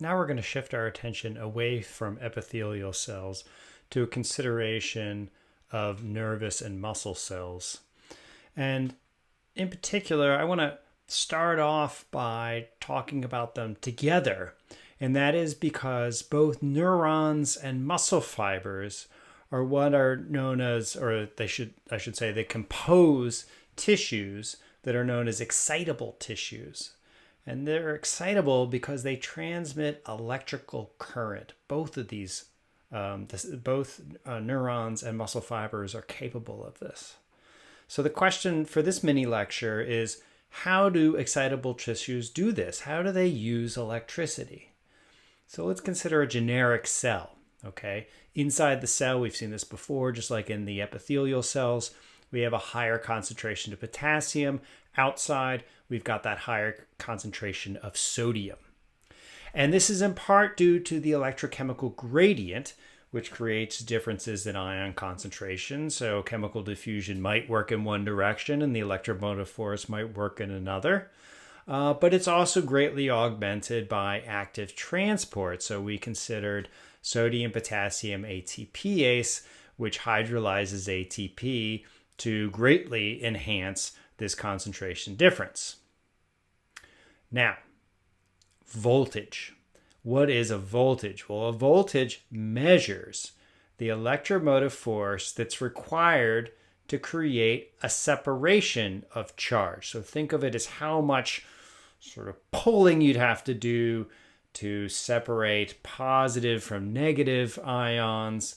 Now we're going to shift our attention away from epithelial cells to a consideration of nervous and muscle cells. And in particular, I want to start off by talking about them together. And that is because both neurons and muscle fibers are what are known as, or I should say, they compose tissues that are known as excitable tissues. And they're excitable because they transmit electrical current. Both of these, both neurons and muscle fibers are capable of this. So the question for this mini lecture is, how do excitable tissues do this? How do they use electricity? So let's consider a generic cell, okay? Inside the cell, we've seen this before, just like in the epithelial cells, we have a higher concentration of potassium. Outside, we've got that higher concentration of sodium. And this is in part due to the electrochemical gradient, which creates differences in ion concentration. So chemical diffusion might work in one direction and the electromotive force might work in another. But it's also greatly augmented by active transport. So we considered sodium potassium ATPase, which hydrolyzes ATP to greatly enhance this concentration difference. Now, voltage. What is a voltage? Well, a voltage measures the electromotive force that's required to create a separation of charge. So think of it as how much sort of pulling you'd have to do to separate positive from negative ions,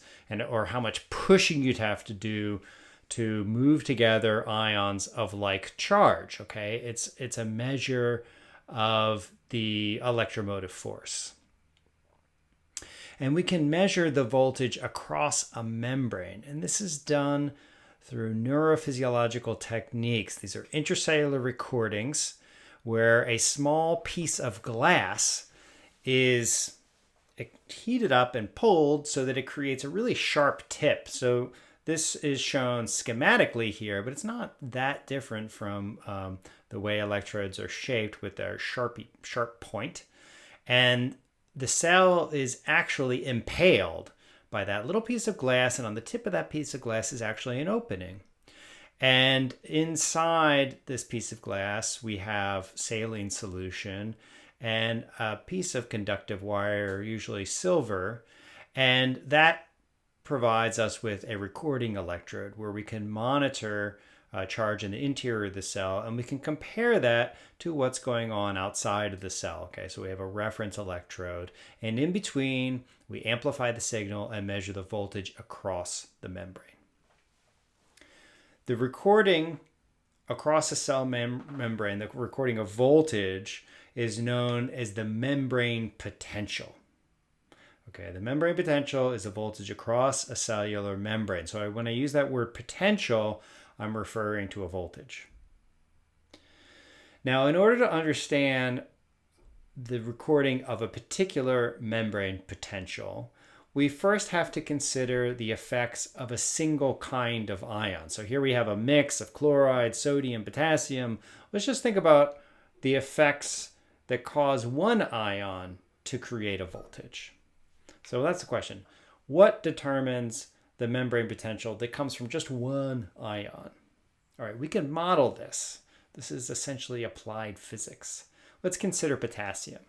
or how much pushing you'd have to do to move together ions of like charge, okay? It's a measure of the electromotive force. And we can measure the voltage across a membrane. And this is done through neurophysiological techniques. These are intracellular recordings where a small piece of glass is heated up and pulled so that it creates a really sharp tip. So this is shown schematically here, but it's not that different from the way electrodes are shaped with their sharp point. And the cell is actually impaled by that little piece of glass, and on the tip of that piece of glass is actually an opening. And inside this piece of glass, we have saline solution and a piece of conductive wire, usually silver, and that provides us with a recording electrode where we can monitor charge in the interior of the cell, and we can compare that to what's going on outside of the cell. Okay, so we have a reference electrode, and in between, we amplify the signal and measure the voltage across the membrane. The recording across a cell membrane, the recording of voltage, is known as the membrane potential. Okay, the membrane potential is the voltage across a cellular membrane. So when I use that word potential, I'm referring to a voltage. Now, in order to understand the recording of a particular membrane potential, we first have to consider the effects of a single kind of ion. So here we have a mix of chloride, sodium, potassium. Let's just think about the effects that cause one ion to create a voltage. So that's the question. What determines the membrane potential that comes from just one ion? All right, we can model this. This is essentially applied physics. Let's consider potassium.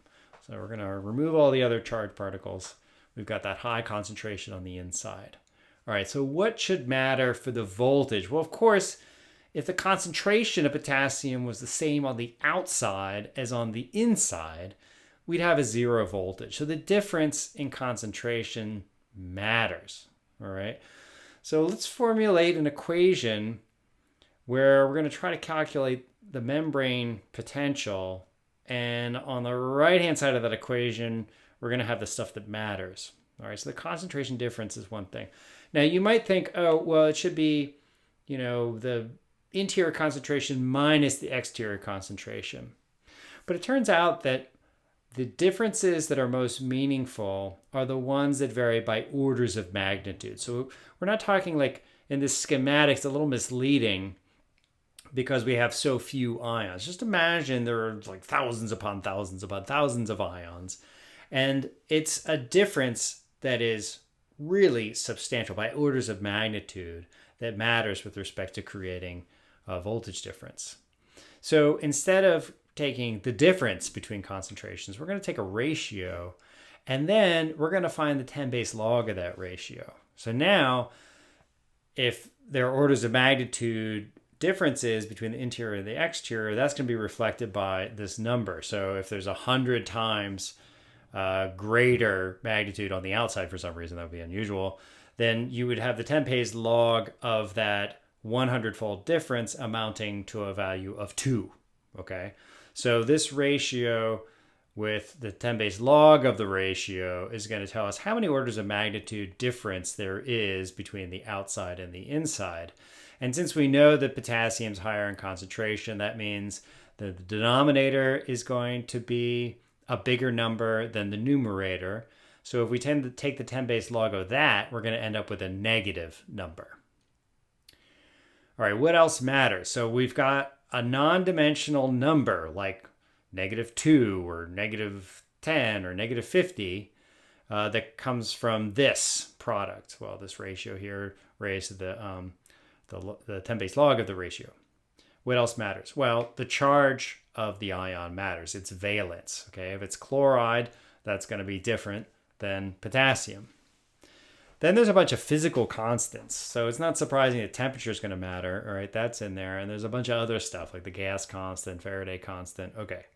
So we're going to remove all the other charged particles. We've got that high concentration on the inside. All right, so what should matter for the voltage? Well, of course, if the concentration of potassium was the same on the outside as on the inside, we'd have a zero voltage. So the difference in concentration matters, all right? So let's formulate an equation where we're going to try to calculate the membrane potential. And on the right-hand side of that equation, we're going to have the stuff that matters. All right, so the concentration difference is one thing. Now, you might think, oh, well, it should be, the interior concentration minus the exterior concentration. But it turns out that the differences that are most meaningful are the ones that vary by orders of magnitude. So we're not talking like in this schematic, it's a little misleading because we have so few ions. Just imagine there are like thousands upon thousands upon thousands of ions. And it's a difference that is really substantial by orders of magnitude that matters with respect to creating a voltage difference. So instead of taking the difference between concentrations, we're going to take a ratio, and then we're going to find the 10 base log of that ratio. So now, if there are orders of magnitude differences between the interior and the exterior, that's going to be reflected by this number. So if there's 100 times greater magnitude on the outside, for some reason that would be unusual, then you would have the 10 base log of that 100-fold difference amounting to a value of 2. Okay, so this ratio with the 10 base log of the ratio is going to tell us how many orders of magnitude difference there is between the outside and the inside. And since we know that potassium's higher in concentration, that means that the denominator is going to be a bigger number than the numerator. So if we tend to take the 10 base log of that, we're going to end up with a negative number. All right, what else matters? So we've got a non-dimensional number like -2 or -10 or -50 that comes from this product. Well, this ratio here raised to the 10 base log of the ratio. What else matters? Well, the charge of the ion matters. Its valence. Okay, if it's chloride, that's going to be different than potassium. Then there's a bunch of physical constants. So it's not surprising that temperature is going to matter. All right, that's in there. And there's a bunch of other stuff like the gas constant, Faraday constant. Okay,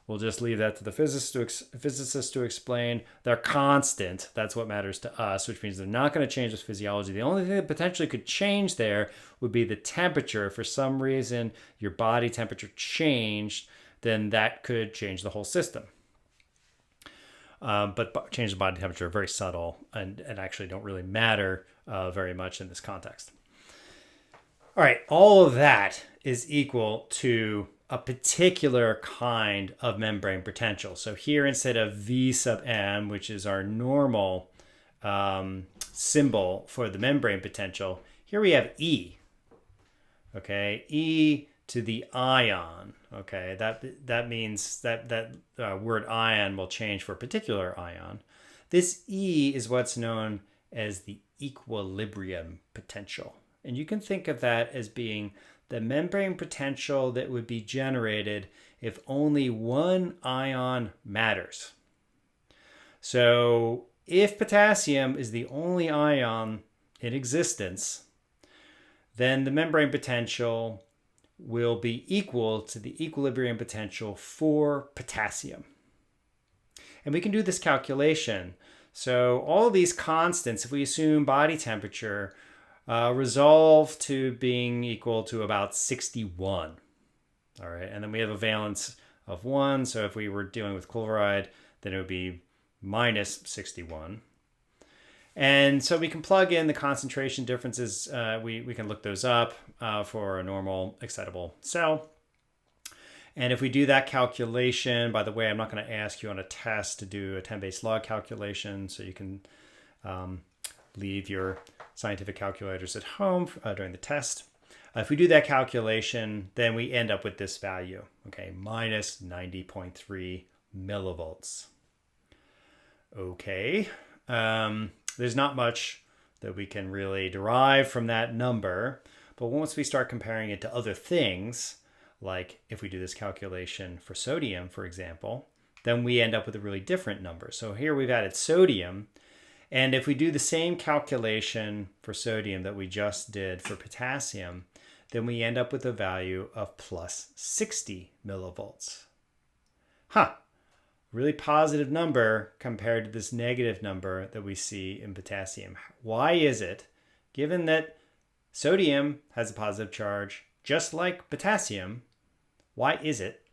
we'll just leave that to the physicists to explain. They're constant. That's what matters to us, which means they're not going to change with physiology. The only thing that potentially could change there would be the temperature. If for some reason your body temperature changed, then that could change the whole system. But change of body temperature are very subtle and actually don't really matter very much in this context. All right, all of that is equal to a particular kind of membrane potential. So here, instead of V sub m, which is our normal symbol for the membrane potential, here we have E. Okay, E to the ion. Okay, that means that word ion will change for a particular ion. This E is what's known as the equilibrium potential. And you can think of that as being the membrane potential that would be generated if only one ion matters. So if potassium is the only ion in existence, then the membrane potential will be equal to the equilibrium potential for potassium. And we can do this calculation. So all of these constants, if we assume body temperature, resolve to being equal to about 61. All right, and then we have a valence of 1. So if we were dealing with chloride, then it would be minus 61. And so we can plug in the concentration differences. We can look those up for a normal excitable cell. And if we do that calculation, by the way, I'm not going to ask you on a test to do a 10 base log calculation, so you can leave your scientific calculators at home during the test. If we do that calculation, then we end up with this value, okay, minus 90.3 millivolts. Okay. There's not much that we can really derive from that number, but once we start comparing it to other things, like if we do this calculation for sodium, for example, then we end up with a really different number. So here we've added sodium, and if we do the same calculation for sodium that we just did for potassium, then we end up with a value of plus 60 millivolts. Really positive number compared to this negative number that we see in potassium. Why is it, given that sodium has a positive charge just like potassium, why is it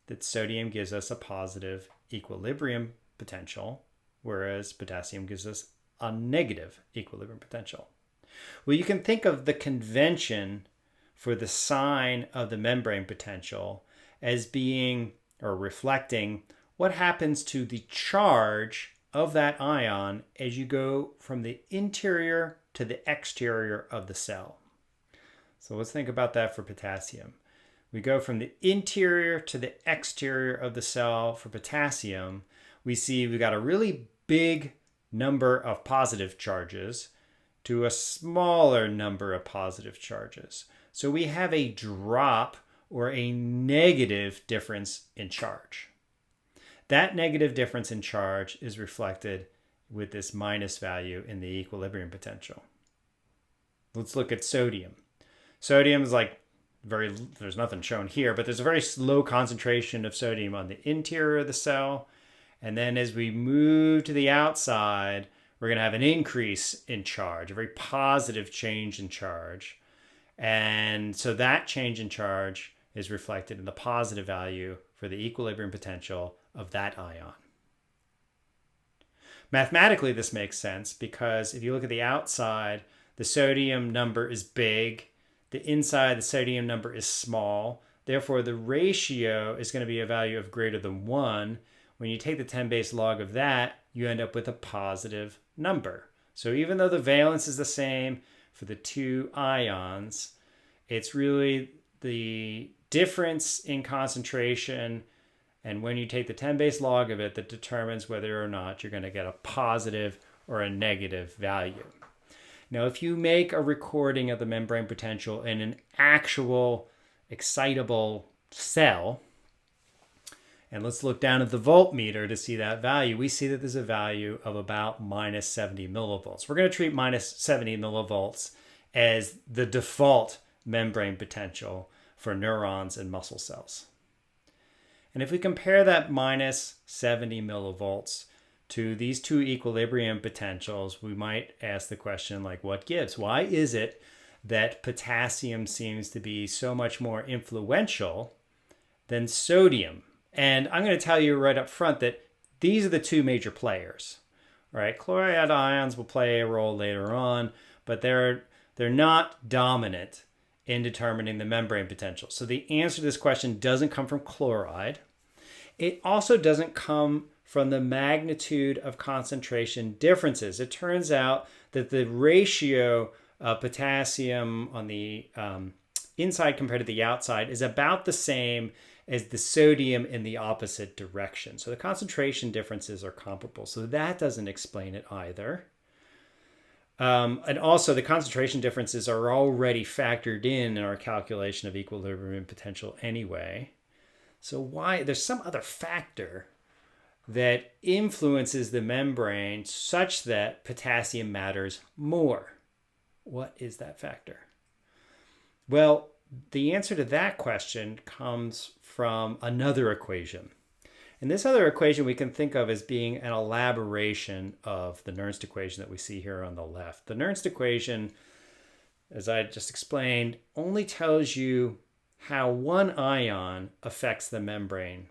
that sodium gives us a positive equilibrium potential, whereas potassium gives us a negative equilibrium potential? Well, you can think of the convention for the sign of the membrane potential as being, or reflecting, what happens to the charge of that ion as you go from the interior to the exterior of the cell. So let's think about that for potassium. We go from the interior to the exterior of the cell for potassium. we see we've got a really big number of positive charges to a smaller number of positive charges. So we have a drop or a negative difference in charge. That negative difference in charge is reflected with this minus value in the equilibrium potential. Let's look at sodium. Sodium is like there's nothing shown here, but there's a very low concentration of sodium on the interior of the cell. And then as we move to the outside, we're going to have an increase in charge, a very positive change in charge. And so that change in charge is reflected in the positive value for the equilibrium potential of that ion. Mathematically, this makes sense because if you look at the outside, the sodium number is big. The inside, the sodium number is small. Therefore, the ratio is going to be a value of greater than 1. When you take the 10 base log of that, you end up with a positive number. So even though the valence is the same for the two ions, it's really the difference in concentration, and when you take the 10 base log of it, that determines whether or not you're going to get a positive or a negative value. Now, if you make a recording of the membrane potential in an actual excitable cell, and let's look down at the voltmeter to see that value, we see that there's a value of about minus 70 millivolts. We're going to treat minus 70 millivolts as the default membrane potential for neurons and muscle cells. And if we compare that minus 70 millivolts to these two equilibrium potentials, we might ask the question, like, what gives? Why is it that potassium seems to be so much more influential than sodium? And I'm going to tell you right up front that these are the two major players. All right, chloride ions will play a role later on, but they're not dominant in determining the membrane potential. So the answer to this question doesn't come from chloride. It also doesn't come from the magnitude of concentration differences. It turns out that the ratio of potassium on the inside compared to the outside is about the same as the sodium in the opposite direction. So the concentration differences are comparable. So that doesn't explain it either. And also the concentration differences are already factored in our calculation of equilibrium potential anyway. So why there's some other factor that influences the membrane such that potassium matters more. What is that factor? Well, the answer to that question comes from another equation. And this other equation we can think of as being an elaboration of the Nernst equation that we see here on the left. The Nernst equation, as I just explained, only tells you how one ion affects the membrane.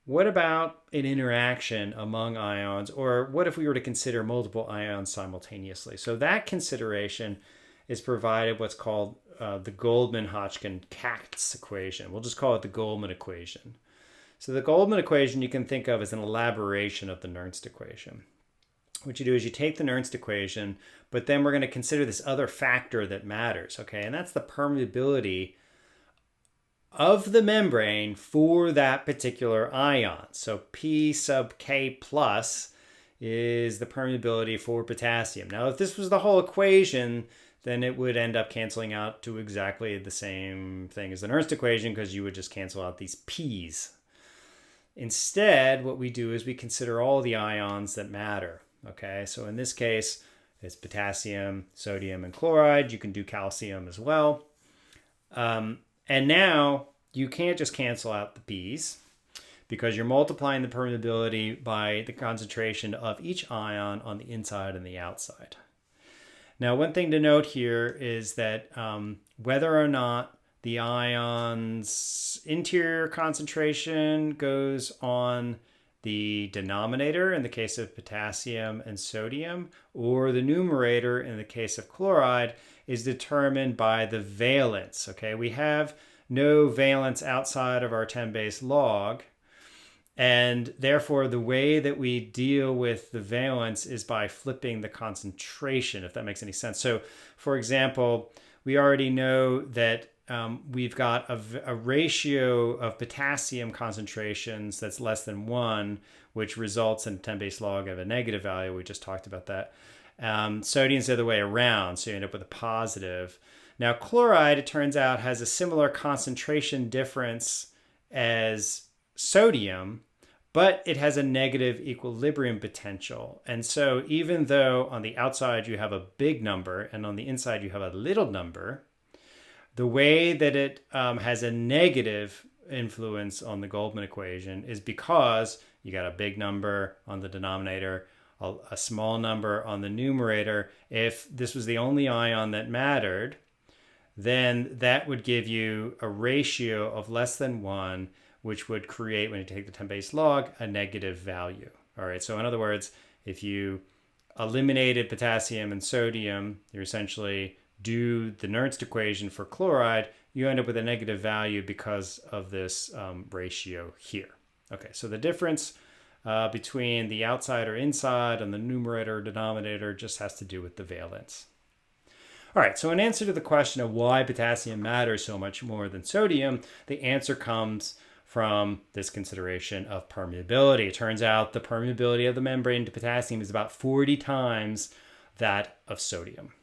What about an interaction among ions, or what if we were to consider multiple ions simultaneously? So that consideration is provided what's called the Goldman-Hodgkin-Katz equation. We'll just call it the Goldman equation. So the Goldman equation you can think of as an elaboration of the Nernst equation. What you do is you take the Nernst equation, but then we're going to consider this other factor that matters, okay? And that's the permeability of the membrane for that particular ion. So P sub K plus is the permeability for potassium. Now, if this was the whole equation, then it would end up canceling out to exactly the same thing as the Nernst equation, because you would just cancel out these P's. Instead, what we do is we consider all the ions that matter. Okay, so in this case, it's potassium, sodium, and chloride. You can do calcium as well. And now you can't just cancel out the P's because you're multiplying the permeability by the concentration of each ion on the inside and the outside. Now, one thing to note here is that whether or not the ion's interior concentration goes on the denominator in the case of potassium and sodium, or the numerator in the case of chloride, is determined by the valence. Okay, we have no valence outside of our 10 base log, and therefore the way that we deal with the valence is by flipping the concentration, if that makes any sense. So, for example, we already know that we've got a ratio of potassium concentrations that's less than 1, which results in a 10 base log of a negative value. We just talked about that. Sodium's the other way around, so you end up with a positive. Now, chloride, it turns out, has a similar concentration difference as sodium, but it has a negative equilibrium potential. And so even though on the outside you have a big number and on the inside you have a little number, the way that it has a negative influence on the Goldman equation is because you got a big number on the denominator, a small number on the numerator. If this was the only ion that mattered, then that would give you a ratio of less than 1, which would create, when you take the 10 base log, a negative value. All right, so in other words, if you eliminated potassium and sodium, you essentially do the Nernst equation for chloride, you end up with a negative value because of this ratio here. Okay, so the difference between the outside or inside and the numerator or denominator just has to do with the valence. All right, so in answer to the question of why potassium matters so much more than sodium, the answer comes from this consideration of permeability. It turns out the permeability of the membrane to potassium is about 40 times that of sodium.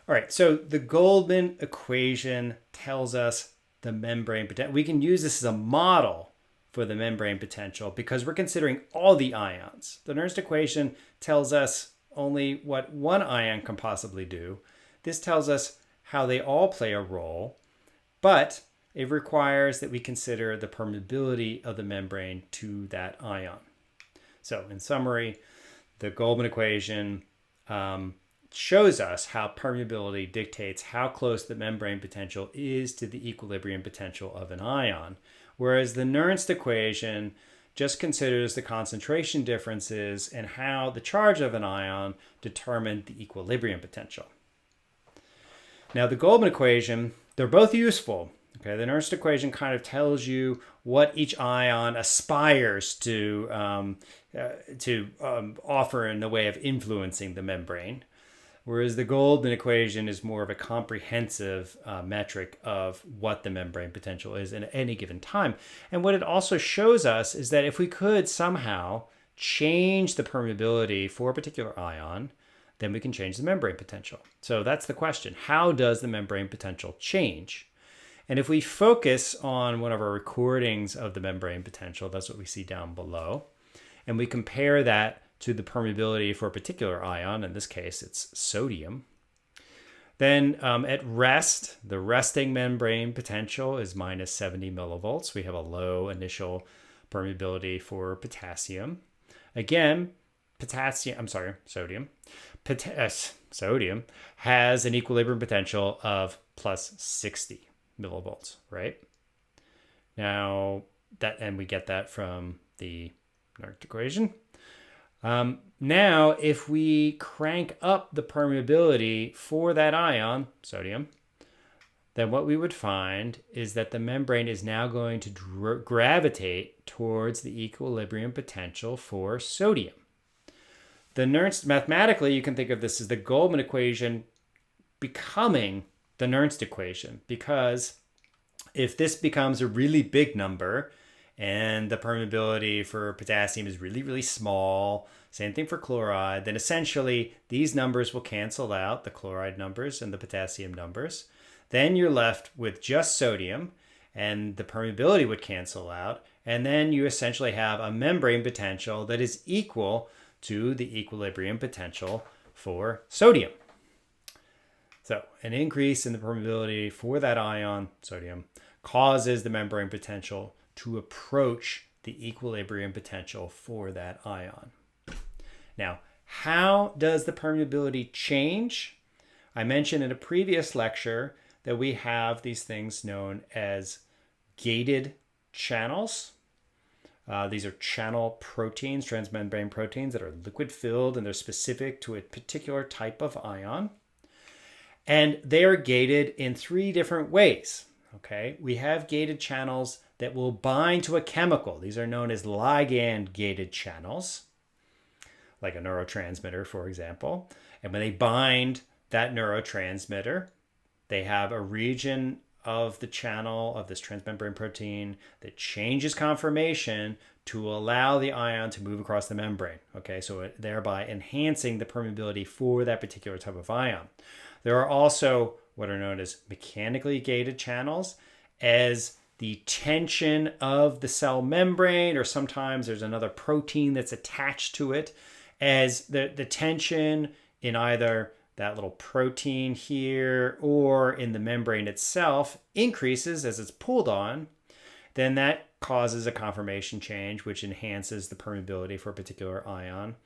All right, so the Goldman equation tells us the membrane potential. We can use this as a model for the membrane potential because we're considering all the ions. The Nernst equation tells us only what one ion can possibly do. This tells us how they all play a role, but it requires that we consider the permeability of the membrane to that ion. So in summary, the Goldman equation shows us how permeability dictates how close the membrane potential is to the equilibrium potential of an ion, whereas the Nernst equation just considers the concentration differences and how the charge of an ion determined the equilibrium potential. Now, the Goldman equation, they're both useful. Okay, the Nernst equation kind of tells you what each ion aspires to offer in the way of influencing the membrane, whereas the Goldman equation is more of a comprehensive metric of what the membrane potential is at any given time. And what it also shows us is that if we could somehow change the permeability for a particular ion, then we can change the membrane potential. So that's the question. How does the membrane potential change? And if we focus on one of our recordings of the membrane potential, that's what we see down below, and we compare that to the permeability for a particular ion, in this case it's sodium, then at rest, the resting membrane potential is minus 70 millivolts. We have a low initial permeability for potassium. Again, sodium has an equilibrium potential of plus 60 millivolts, right? Now, and we get that from the Nernst equation. Now, if we crank up the permeability for that ion, sodium, then what we would find is that the membrane is now going to gravitate towards the equilibrium potential for sodium. The Nernst, mathematically, you can think of this as the Goldman equation becoming the Nernst equation, because if this becomes a really big number and the permeability for potassium is really, really small, same thing for chloride, then essentially these numbers will cancel out, the chloride numbers and the potassium numbers. Then you're left with just sodium, and the permeability would cancel out, and then you essentially have a membrane potential that is equal to the equilibrium potential for sodium. So an increase in the permeability for that ion, sodium, causes the membrane potential to approach the equilibrium potential for that ion. Now, how does the permeability change? I mentioned in a previous lecture that we have these things known as gated channels. These are channel proteins, transmembrane proteins that are liquid filled, and they're specific to a particular type of ion. And they are gated in 3 different ways. Okay, we have gated channels that will bind to a chemical. These are known as ligand gated channels, like a neurotransmitter, for example. And when they bind that neurotransmitter, They have a region of the channel of this transmembrane protein that changes conformation to allow the ion to move across the membrane. Okay, so thereby enhancing the permeability for that particular type of ion. There are also what are known as mechanically gated channels, as the tension of the cell membrane, or sometimes there's another protein that's attached to it, as the tension in either that little protein here or in the membrane itself increases as it's pulled on, then that causes a conformation change, which enhances the permeability for a particular ion.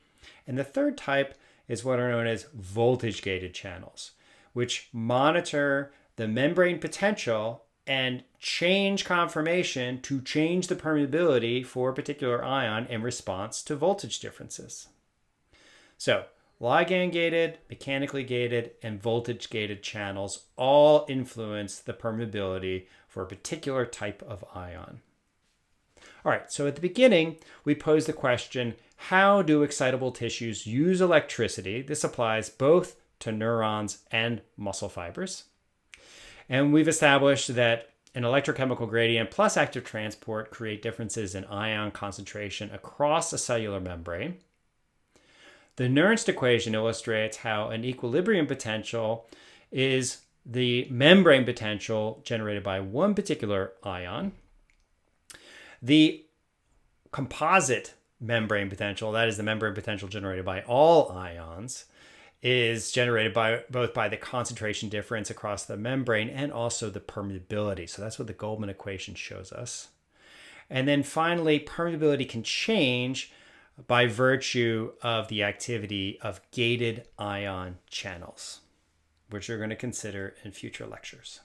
And the third type is what are known as voltage gated channels, which monitor the membrane potential and change conformation to change the permeability for a particular ion in response to voltage differences. So ligand gated, mechanically gated, and voltage gated channels all influence the permeability for a particular type of ion. All right, so at the beginning, we posed the question, how do excitable tissues use electricity? This applies both to neurons and muscle fibers. And we've established that an electrochemical gradient plus active transport create differences in ion concentration across a cellular membrane. The Nernst equation illustrates how an equilibrium potential is the membrane potential generated by one particular ion. The composite membrane potential, that is the membrane potential generated by all ions, is generated by both by the concentration difference across the membrane and also the permeability. So that's what the Goldman equation shows us. And then finally, permeability can change by virtue of the activity of gated ion channels, which we're going to consider in future lectures.